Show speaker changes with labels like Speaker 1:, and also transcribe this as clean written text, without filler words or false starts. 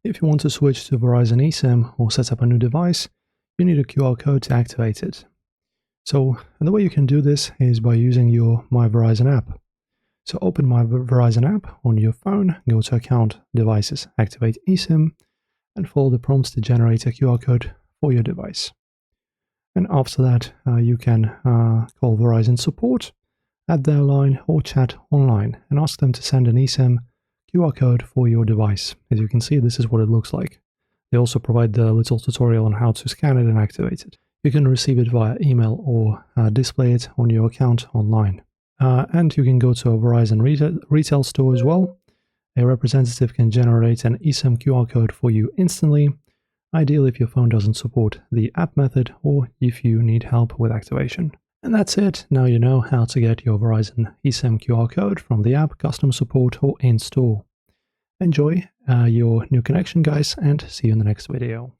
Speaker 1: If you want to switch to Verizon eSIM or set up a new device, you need a QR code to activate it. So the way you can do this is by using your My Verizon app. So open My Verizon app on your phone, go to Account, Devices, activate eSIM, and follow the prompts to generate a QR code for your device. And after that, you can call Verizon support, add their line, or chat online and ask them to send an eSIM QR code for your device. As you can see, this is what it looks like. They also provide the little tutorial on how to scan it and activate it. You can receive it via email or display it on your account online. And you can go to a Verizon retail store as well. A representative can generate an eSIM QR code for you instantly, ideally if your phone doesn't support the app method or if you need help with activation. And that's it. Now you know how to get your Verizon eSIM QR code from the app, customer support, or in-store. Enjoy your new connection, guys, and see you in the next video.